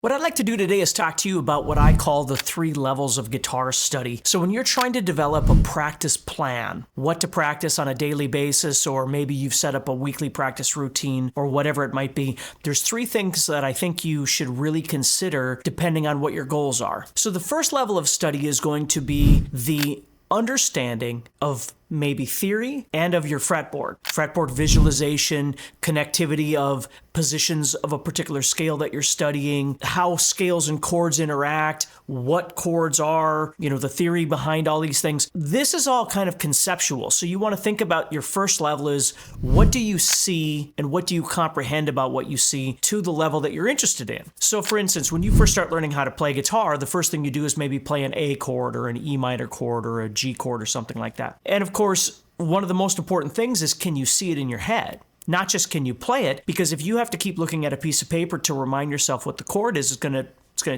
What I'd like to do today is talk to you about what I call the 3 levels of guitar study. So when you're trying to develop a practice plan, what to practice on a daily basis, or maybe you've set up a weekly practice routine or whatever it might be, there's 3 things that I think you should really consider depending on what your goals are. So the first level of study is going to be the understanding of maybe theory and of your fretboard. Fretboard visualization, connectivity of positions of a particular scale that you're studying, how scales and chords interact, what chords are, the theory behind all these things. This is all kind of conceptual. So you want to think about your first level is what do you see and what do you comprehend about what you see to the level that you're interested in. So for instance, when you first start learning how to play guitar, the first thing you do is maybe play an A chord or an E minor chord or a G chord or something like that. And of course, one of the most important things is, can you see it in your head? Not just can you play it, because if you have to keep looking at a piece of paper to remind yourself what the chord is, it's going to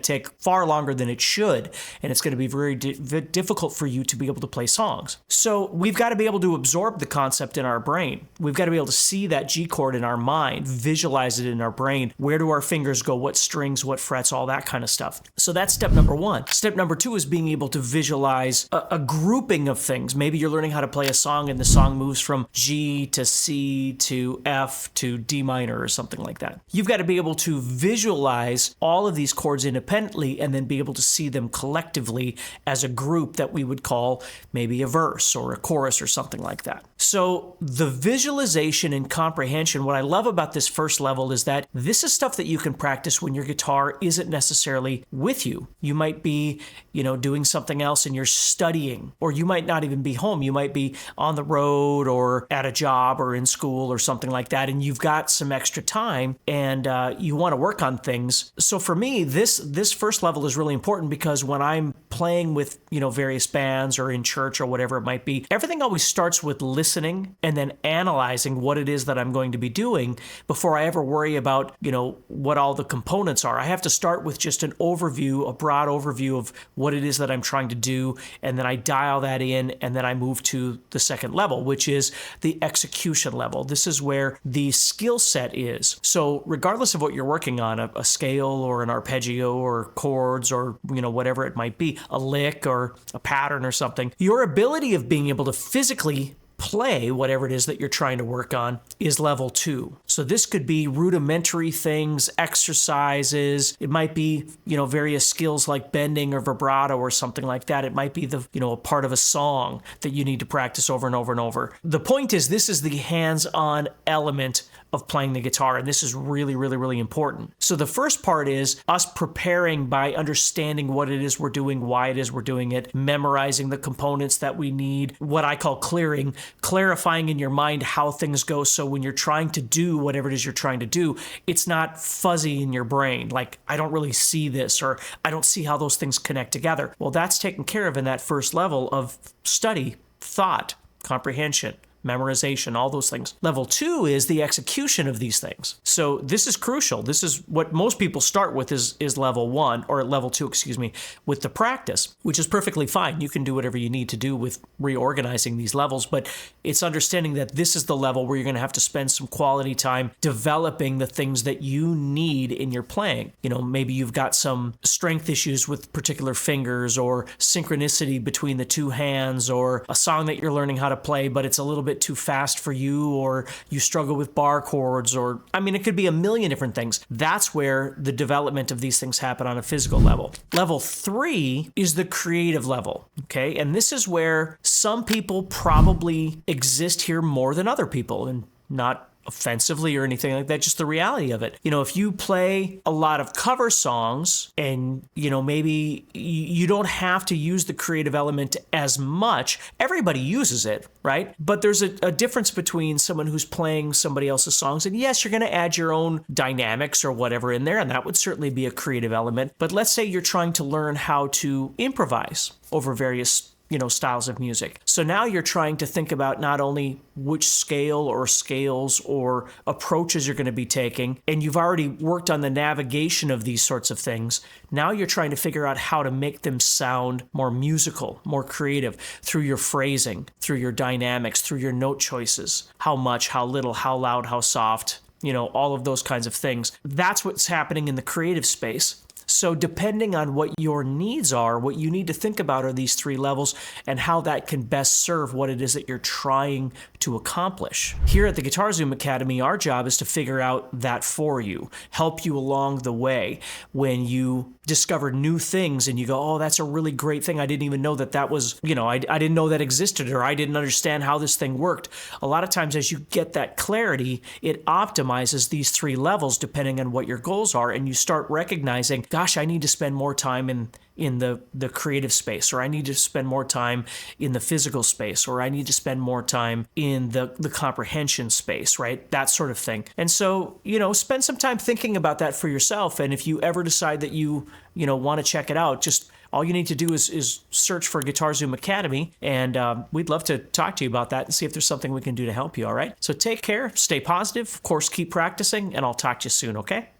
take far longer than it should, and it's going to be very difficult for you to be able to play songs. So we've got to be able to absorb the concept in our brain. We've got to be able to see that G chord in our mind, visualize it in our brain. Where do our fingers go? What strings, what frets, all that kind of stuff. So that's step number 1. Step number 2 is being able to visualize a grouping of things. Maybe you're learning how to play a song and the song moves from G to C to F to D minor or something like that. You've got to be able to visualize all of these chords independently and then be able to see them collectively as a group that we would call maybe a verse or a chorus or something like that. So the visualization and comprehension, what I love about this first level is that this is stuff that you can practice when your guitar isn't necessarily with you. You might be, doing something else and you're studying, or you might not even be home. You might be on the road or at a job or in school or something like that, and you've got some extra time and you want to work on things. So for me, this first level is really important because when I'm playing with, various bands or in church or whatever it might be, everything always starts with listening and then analyzing what it is that I'm going to be doing before I ever worry about, what all the components are. I have to start with just an overview, a broad overview of what it is that I'm trying to do, and then I dial that in, and then I move to the second level, which is the execution level. This is where the skill set is. So regardless of what you're working on, a scale or an arpeggio or chords or, whatever it might be, a lick or a pattern or something, your ability of being able to physically play whatever it is that you're trying to work on is level 2. So this could be rudimentary things, exercises. It might be, various skills like bending or vibrato or something like that. It might be a part of a song that you need to practice over and over and over. The point is, this is the hands-on element of playing the guitar, and this is really, really, really important. So the first part is us preparing by understanding what it is we're doing, why it is we're doing it, memorizing the components that we need, what I call clearing, clarifying in your mind how things go, so when you're trying to do whatever it is you're trying to do, it's not fuzzy in your brain, like, I don't really see this, or I don't see how those things connect together. Well, that's taken care of in that first level of study, thought, comprehension, memorization, all those things. Level 2 is the execution of these things. So this is crucial. This is what most people start with is level 1, or level 2, with the practice, which is perfectly fine. You can do whatever you need to do with reorganizing these levels, but it's understanding that this is the level where you're going to have to spend some quality time developing the things that you need in your playing. Maybe you've got some strength issues with particular fingers, or synchronicity between the 2 hands, or a song that you're learning how to play, but it's a little bit too fast for you, or you struggle with bar chords, or it could be a million different things. That's where the development of these things happen on a physical level. Level 3 is the creative level, okay? And this is where some people probably exist here more than other people, and not offensively or anything like that, just the reality of it. If you play a lot of cover songs and, maybe you don't have to use the creative element as much. Everybody uses it, right? But there's a difference between someone who's playing somebody else's songs, and yes, you're going to add your own dynamics or whatever in there, and that would certainly be a creative element. But let's say you're trying to learn how to improvise over various styles of music. So now you're trying to think about not only which scale or scales or approaches you're going to be taking, and you've already worked on the navigation of these sorts of things. Now you're trying to figure out how to make them sound more musical, more creative, through your phrasing, through your dynamics, through your note choices. How much, how little, how loud, how soft, all of those kinds of things. That's what's happening in the creative space. So depending on what your needs are, what you need to think about are these 3 levels and how that can best serve what it is that you're trying to accomplish. Here at the Guitar Zoom Academy, our job is to figure out that for you, help you along the way when you discover new things and you go, oh, that's a really great thing. I didn't even know that was, I didn't know that existed, or I didn't understand how this thing worked. A lot of times as you get that clarity, it optimizes these 3 levels depending on what your goals are, and you start recognizing, gosh, I need to spend more time in the creative space, or I need to spend more time in the physical space, or I need to spend more time in the comprehension space, right? That sort of thing. And so, spend some time thinking about that for yourself. And if you ever decide that you want to check it out, just all you need to do is search for Guitar Zoom Academy, and we'd love to talk to you about that and see if there's something we can do to help you, all right? So take care, stay positive, of course, keep practicing, and I'll talk to you soon, okay?